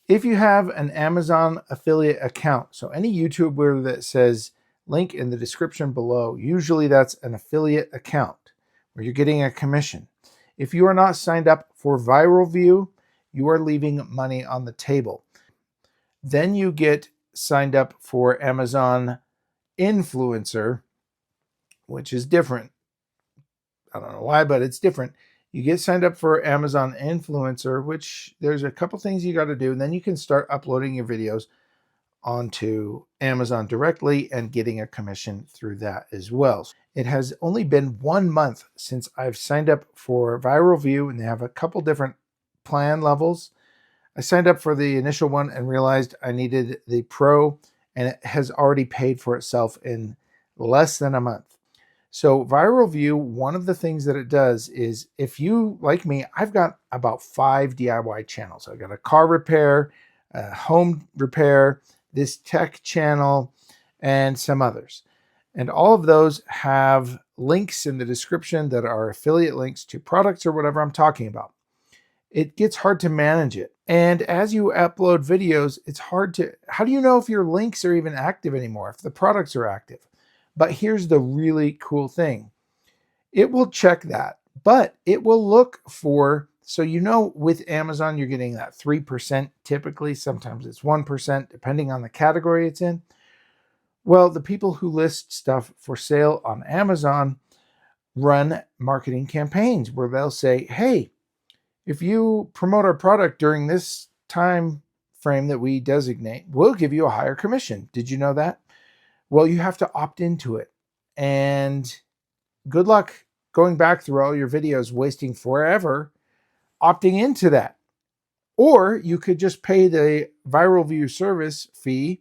If you have an Amazon affiliate account, so any YouTuber that says link in the description below, usually that's an affiliate account where you're getting a commission. If you are not signed up for ViralVue, you are leaving money on the table. Then you get signed up for Amazon Influencer, which is different. I don't know why, but it's different. You get signed up for Amazon Influencer, which there's a couple things you got to do, and then you can start uploading your videos onto Amazon directly and getting a commission through that as well. It has only been 1 month since I've signed up for ViralVue, and they have a couple different plan levels. I signed up for the initial one and realized I needed the Pro, and it has already paid for itself in less than a month. So ViralVue, one of the things that it does is, if you, like me, I've got about 5 DIY channels. I've got a car repair, a home repair, this tech channel, and some others. And all of those have links in the description that are affiliate links to products or whatever I'm talking about. It gets hard to manage it. And as you upload videos, it's hard to, how do you know if your links are even active anymore, if the products are active? But here's the really cool thing. It will check that, but it will look for, so you know with Amazon, you're getting that 3% typically. Sometimes it's 1%, depending on the category it's in. Well, the people who list stuff for sale on Amazon run marketing campaigns where they'll say, hey, if you promote our product during this time frame that we designate, we'll give you a higher commission. Did you know that? Well, you have to opt into it. And good luck going back through all your videos, wasting forever opting into that. Or you could just pay the ViralVue service fee.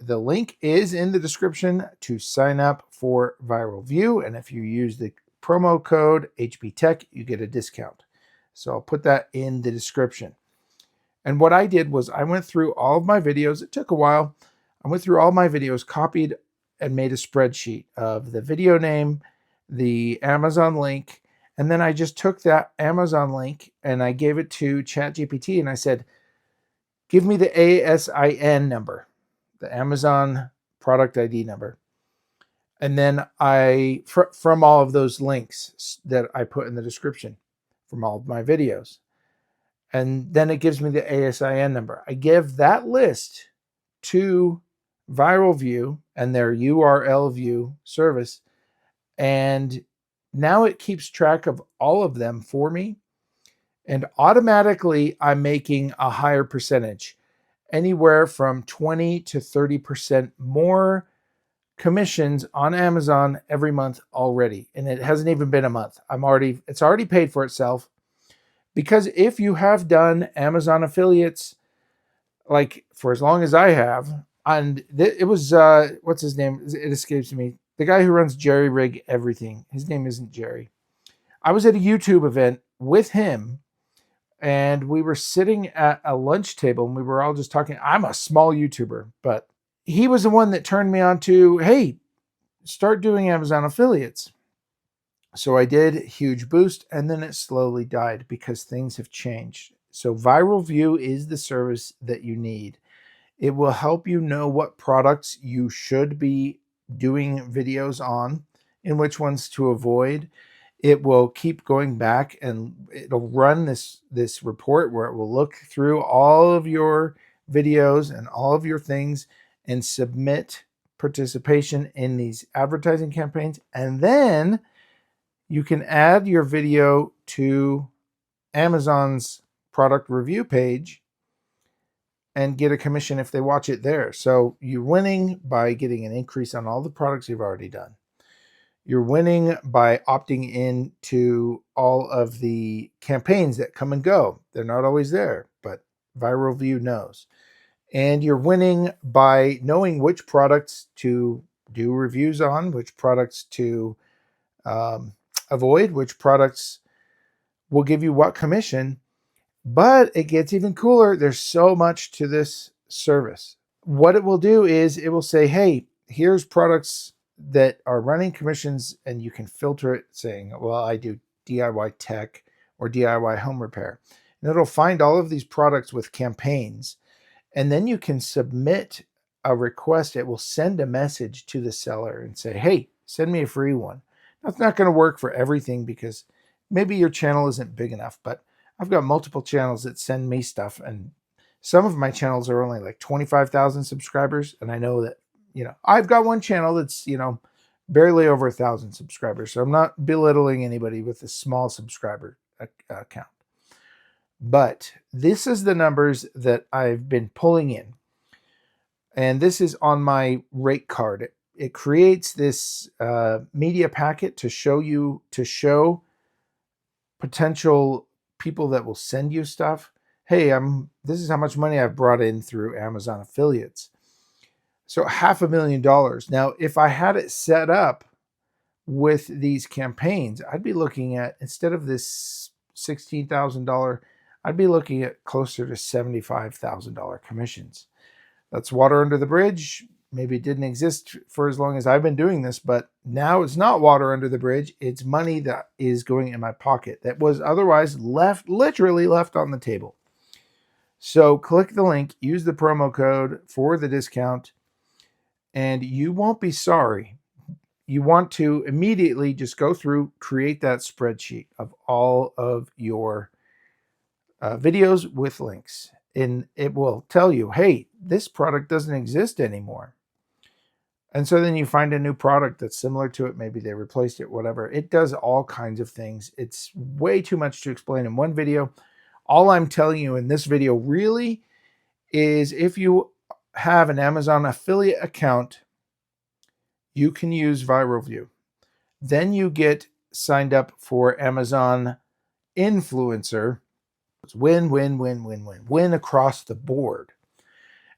The link is in the description to sign up for ViralVue. And if you use the promo code HBTech, you get a discount. So I'll put that in the description. And what I did was I went through all of my videos. It took a while. I went through all my videos, copied and made a spreadsheet of the video name, the Amazon link, and then I just took that Amazon link and I gave it to ChatGPT and I said, give me the ASIN number, the Amazon product ID number. And then from all of those links that I put in the description from all of my videos. And then it gives me the ASIN number. I give that list to ViralVue and their URL view service, and now it keeps track of all of them for me, and automatically I'm making a higher percentage, anywhere from 20 to 30% more commissions on Amazon every month already. And it hasn't even been a month. It's already paid for itself, because if you have done Amazon affiliates like for as long as I have, and it was what's his name? It escapes me. The guy who runs Jerry Rig Everything. His name isn't Jerry. I was at a YouTube event with him, and we were sitting at a lunch table, and we were all just talking. I'm a small YouTuber, but he was the one that turned me on to, hey, start doing Amazon affiliates. So I did, huge boost, and then it slowly died because things have changed. So ViralVue is the service that you need. It will help you know what products you should be doing videos on and which ones to avoid. It will keep going back and it'll run this report where it will look through all of your videos and all of your things and submit participation in these advertising campaigns. And then you can add your video to Amazon's product review page and get a commission if they watch it there. So you're winning by getting an increase on all the products you've already done. You're winning by opting in to all of the campaigns that come and go. They're not always there, but ViralVue knows. And you're winning by knowing which products to do reviews on, which products to avoid, which products will give you what commission. But it gets even cooler. There's so much to this service. What it will do is it will say, hey, here's products that are running commissions, and you can filter it saying, well, I do DIY tech or DIY home repair. And it'll find all of these products with campaigns, And then you can submit a request. It will send a message to the seller and say, hey, send me a free one. That's not going to work for everything because maybe your channel isn't big enough, but I've got multiple channels that send me stuff, and some of my channels are only like 25,000 subscribers. And I know that, I've got one channel that's, barely over 1,000 subscribers. So I'm not belittling anybody with a small subscriber account. But this is the numbers that I've been pulling in. And this is on my rate card. It creates this media packet to show potential people that will send you stuff. Hey, this is how much money I've brought in through Amazon affiliates. So $500,000. Now, if I had it set up with these campaigns, I'd be looking at, instead of this $16,000, I'd be looking at closer to $75,000 commissions. That's water under the bridge. Maybe it didn't exist for as long as I've been doing this, but now it's not water under the bridge. It's money that is going in my pocket that was otherwise literally left on the table. So click the link, use the promo code for the discount, and you won't be sorry. You want to immediately just go through, create that spreadsheet of all of your videos with links. And it will tell you, hey, this product doesn't exist anymore. And so then you find a new product that's similar to it. Maybe they replaced it, whatever. It does all kinds of things. It's way too much to explain in one video. All I'm telling you in this video really is, if you have an Amazon affiliate account, you can use ViralVue. Then you get signed up for Amazon Influencer. It's win, win, win, win, win, win across the board.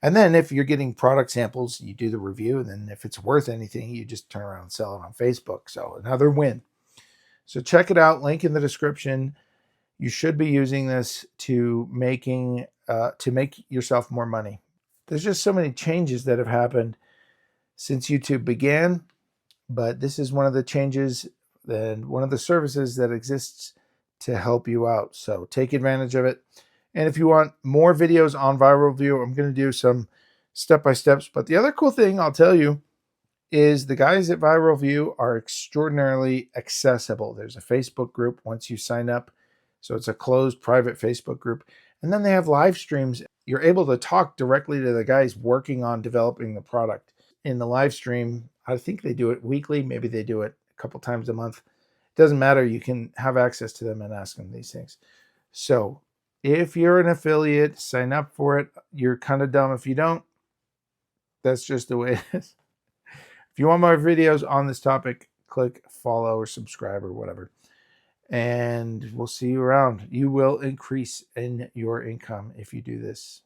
And then if you're getting product samples, you do the review. And then if it's worth anything, you just turn around and sell it on Facebook. So another win. So check it out. Link in the description. You should be using this to make yourself more money. There's just so many changes that have happened since YouTube began, but this is one of the changes and one of the services that exists to help you out. So take advantage of it. And if you want more videos on ViralVue, I'm going to do some step-by-steps. But the other cool thing I'll tell you is the guys at ViralVue are extraordinarily accessible. There's a Facebook group once you sign up. So it's a closed private Facebook group. And then they have live streams. You're able to talk directly to the guys working on developing the product. In the live stream, I think they do it weekly. Maybe they do it a couple times a month. It doesn't matter. You can have access to them and ask them these things. So if you're an affiliate, sign up for it. You're kind of dumb if you don't. That's just the way it is. If you want more videos on this topic, click follow or subscribe or whatever. And we'll see you around. You will increase in your income if you do this.